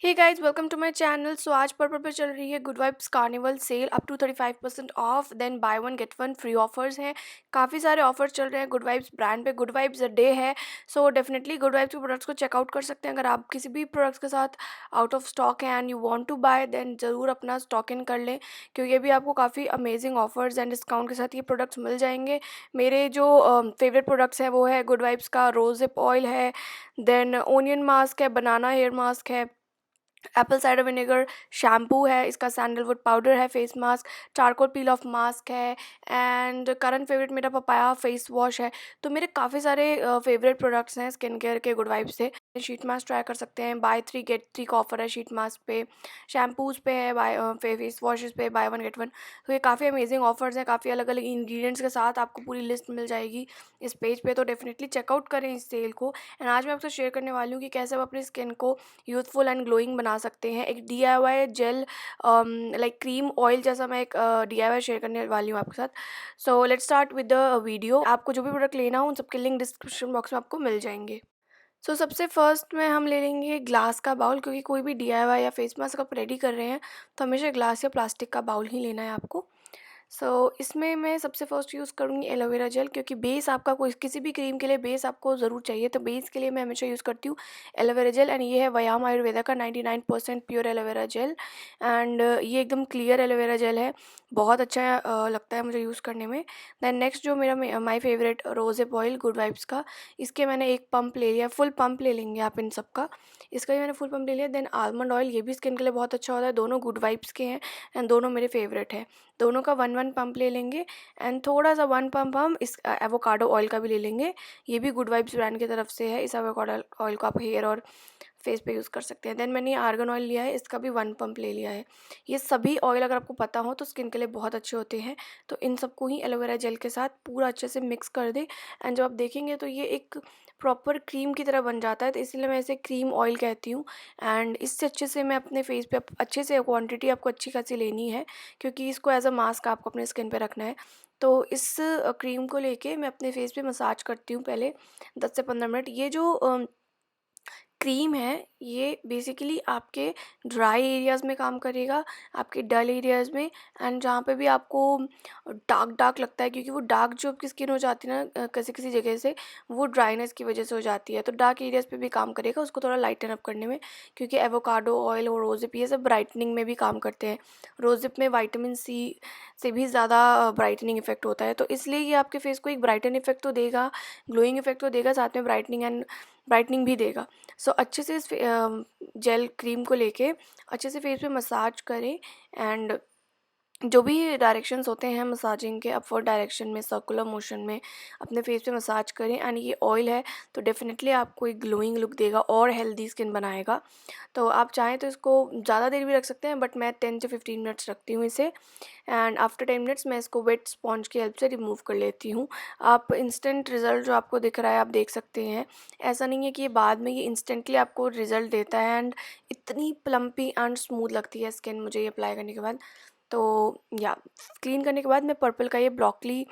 Hey guys, welcome to my channel. So आज Purple पे चल रही है Good Vibes carnival sale up to 35% off, then buy one get one free offers हैं। काफ़ी सारे ऑफर्स चल रहे हैं गुड वाइब्स ब्रांड पे। गुड वाइब्स डे है, सो डेफिनेटली गुड वाइब्स के प्रोडक्ट्स को चेकआउट कर सकते हैं। अगर आप किसी भी प्रोडक्ट्स के साथ आउट ऑफ स्टॉक हैं and you want to buy, then ज़रूर अपना स्टॉक इन कर लें, क्योंकि अभी आपको काफ़ी अमेजिंग ऑफर्स एंड डिस्काउंट के साथ ये प्रोडक्ट्स मिल जाएंगे। मेरे जो फेवरेट प्रोडक्ट्स हैं वो है गुड वाइब्स का रोज़िप ऑयल है, देन ओनियन मास्क है, बनाना हेयर मास्क है, एप्पल साइडर विनेगर शैम्पू है, इसका सैंडलवुड पाउडर है, face mask, charcoal peel of mask है, एंड करंट फेवरेट मेरा पपाया फेस वॉश है। तो मेरे काफ़ी सारे फेवरेट प्रोडक्ट्स हैं स्किन केयर के गुड वाइब से। शीट मास्क ट्राई कर सकते हैं, बाय 3 गेट 3 का ऑफर है शीट मास्क पे, शैम्पूज़ पे है, बाय फेस वॉशेज़ पे बाय वन गेट वन। तो ये काफ़ी अमेजिंग ऑफर्स हैं, काफ़ी अलग अलग इंग्रेडिएंट्स के साथ आपको पूरी लिस्ट मिल जाएगी इस पेज पे। तो डेफिनेटली चेकआउट करें इस सेल को। एंड आज मैं आपसे शेयर करने वाली हूँ कि कैसे आप अपनी स्किन को यूथफुल एंड ग्लोइंग बना सकते हैं। एक DIY gel like cream oil जैसा मैं एक DIY शेयर करने वाली हूँ आपके साथ। So let's start with the video. आपको जो भी प्रोडक्ट लेना हो उन सबके लिंक डिस्क्रिप्शन बॉक्स में आपको मिल जाएंगे। सो सबसे फर्स्ट में हम ले लेंगे ग्लास का बाउल, क्योंकि कोई भी DIY या फेस मास्क आप रेडी कर रहे हैं तो हमेशा ग्लास या प्लास्टिक का बाउल ही लेना है आपको। इसमें मैं सबसे फर्स्ट यूज़ करूँगी एलोवेरा जेल, क्योंकि बेस आपका कोई किसी भी क्रीम के लिए बेस आपको ज़रूर चाहिए। तो बेस के लिए मैं हमेशा यूज़ करती हूँ एलोवेरा जेल, एंड ये है वयाम आयुर्वेदा का 99% प्योर एलोवेरा जेल। एंड ये एकदम क्लियर एलोवेरा जेल है, बहुत अच्छा लगता है मुझे यूज़ करने में। दैन नेक्स्ट जो मेरा my favourite rosehip oil Good Vibes का, इसके मैंने एक पंप ले लिया, फुल पंप ले लेंगे आप इन सब का। इसका भी मैंने फुल पंप ले लिया। देन आलमंड ऑयल, ये भी स्किन के लिए बहुत अच्छा होता है, दोनों गुड वाइब्स के हैं एंड दोनों मेरे फेवरेट हैं। दोनों का वन वन पंप ले लेंगे, एंड थोड़ा सा वन पंप हम इस एवोकाडो ऑयल का भी ले लेंगे। ये भी गुड वाइब्स ब्रांड की तरफ से है। इस एवोकाडो ऑयल को आप हेयर और फेस पे यूज़ कर सकते हैं। देन मैंने ये आर्गन ऑयल लिया है, इसका भी वन पंप ले लिया है। ये सभी ऑयल अगर आपको पता हो तो स्किन के लिए बहुत अच्छे होते हैं। तो इन सबको ही एलोवेरा जेल के साथ पूरा अच्छे से मिक्स कर दें, एंड जब आप देखेंगे तो ये एक प्रॉपर क्रीम की तरह बन जाता है। तो इसलिए मैं इसे क्रीम ऑयल कहती हूँ। एंड इससे अच्छे से मैं अपने फेस पे अच्छे से क्वांटिटी आपको अच्छी खासी लेनी है, क्योंकि इसको एज अ मास्क आपको अपने स्किन पे रखना है। तो इस क्रीम को लेके मैं अपने फेस पे मसाज करती हूँ पहले 10 से 15 मिनट। ये जो क्रीम है ये बेसिकली आपके ड्राई एरियाज़ में काम करेगा, आपके डल एरियाज़ में, एंड जहाँ पे भी आपको डार्क डार्क लगता है, क्योंकि वो डार्क जो आपकी स्किन हो जाती है ना किसी किसी जगह से, वो ड्राइनेस की वजह से हो जाती है। तो डार्क एरियाज़ पे भी काम करेगा उसको थोड़ा लाइटन अप करने में, क्योंकि एवोकाडो ऑयल और रोज़िप ये सब ब्राइटनिंग में भी काम करते हैं। रोज़िप में विटामिन C से भी ज़्यादा ब्राइटनिंग इफेक्ट होता है, तो इसलिए ये आपके फेस को एक ब्राइटन इफेक्ट तो देगा, ग्लोइंग इफेक्ट तो देगा, साथ में ब्राइटनिंग भी देगा। अच्छे से इस जेल क्रीम को लेके अच्छे से फेस पे मसाज करें, एंड जो भी डायरेक्शंस होते हैं मसाजिंग के, अपवर्ड डायरेक्शन में, सर्कुलर मोशन में अपने फेस पे मसाज करें। एंड ये ऑयल है तो डेफिनेटली आपको एक ग्लोइंग लुक देगा और हेल्दी स्किन बनाएगा। तो आप चाहें तो इसको ज़्यादा देर भी रख सकते हैं, बट मैं 10 से 15 मिनट्स रखती हूँ इसे। एंड आफ्टर 10 मिनट्स मैं इसको वेट स्पॉन्ज की हेल्प से रिमूव कर लेती हूँ। आप इंस्टेंट रिज़ल्ट जो आपको दिख रहा है आप देख सकते हैं। ऐसा नहीं है कि ये बाद में ये इंस्टेंटली आपको रिज़ल्ट देता है, एंड इतनी प्लम्पी एंड स्मूथ लगती है स्किन मुझे ये अप्लाई करने के बाद। तो या क्लीन करने के बाद मैं पर्पल का ये ब्रोकली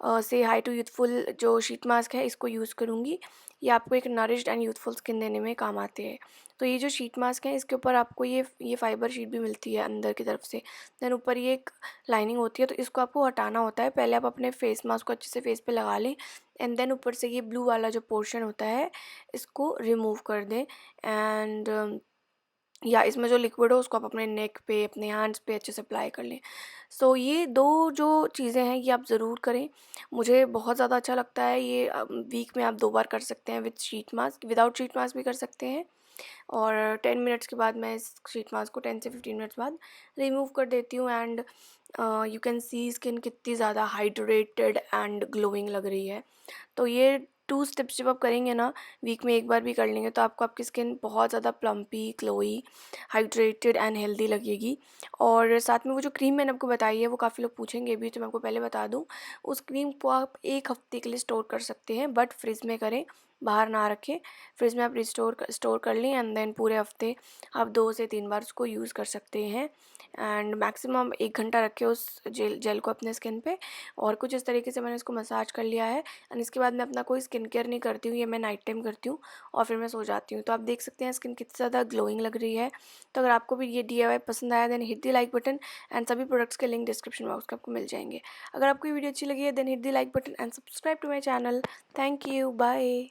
से हाई टू यूथफुल जो शीट मास्क है इसको यूज़ करूँगी। ये आपको एक नरिश्ड एंड यूथफुल स्किन देने में काम आते हैं। तो ये जो शीट मास्क है इसके ऊपर आपको ये फाइबर शीट भी मिलती है अंदर की तरफ से। देन ऊपर ये एक लाइनिंग होती है, तो इसको आपको हटाना होता है। पहले आप अपने फेस मास्क को अच्छे से फेस पे लगा लें, एंड देन ऊपर से ये ब्लू वाला जो पोर्शन होता है इसको रिमूव कर दें। एंड या इसमें जो लिक्विड हो उसको आप अपने नेक पे, अपने हैंड्स पे अच्छे से अप्लाई कर लें। ये 2 जो चीज़ें हैं ये आप ज़रूर करें। मुझे बहुत ज़्यादा अच्छा लगता है ये। वीक में आप 2 बार कर सकते हैं, with sheet mask, without sheet mask भी कर सकते हैं। और 10 मिनट्स के बाद मैं इस शीट मास्क को 10 से 15 मिनट्स बाद रिमूव कर देती हूँ। And you can see skin कितनी ज़्यादा हाइड्रेटेड एंड ग्लोइंग लग रही है। तो ये 2 स्टेप्स जब आप करेंगे ना, वीक में 1 बार भी कर लेंगे, तो आपको आपकी स्किन बहुत ज़्यादा plumpy, glowy, hydrated and healthy लगेगी। और साथ में वो जो क्रीम मैंने आपको बताई है वो काफ़ी लोग पूछेंगे भी, तो मैं आपको पहले बता दूँ, उस क्रीम को आप 1 हफ्ते के लिए स्टोर कर सकते हैं, बट फ्रिज में करें, बाहर ना रखें, फ्रिज में आप स्टोर कर लें एंड देन पूरे हफ्ते आप 2 से 3 बार उसको यूज़ कर सकते हैं। एंड मैक्सिमम 1 घंटा रखें उस जेल को अपने स्किन पे। और कुछ इस तरीके से मैंने इसको मसाज कर लिया है एंड इसके बाद मैं अपना कोई स्किन केयर नहीं करती हूँ, ये मैं नाइट टाइम करती हूँ और फिर मैं सो जाती हूँ। तो आप देख सकते हैं स्किन कितनी ज़्यादा ग्लोइंग लग रही है। तो अगर आपको भी ये DIY पसंद आया then hit the like button and सभी प्रोडक्ट्स के लिंक डिस्क्रिप्शन बॉक्स में आपको मिल जाएंगे। अगर आपको ये वीडियो अच्छी लगी है then hit the like button and subscribe to my channel. Thank you, bye.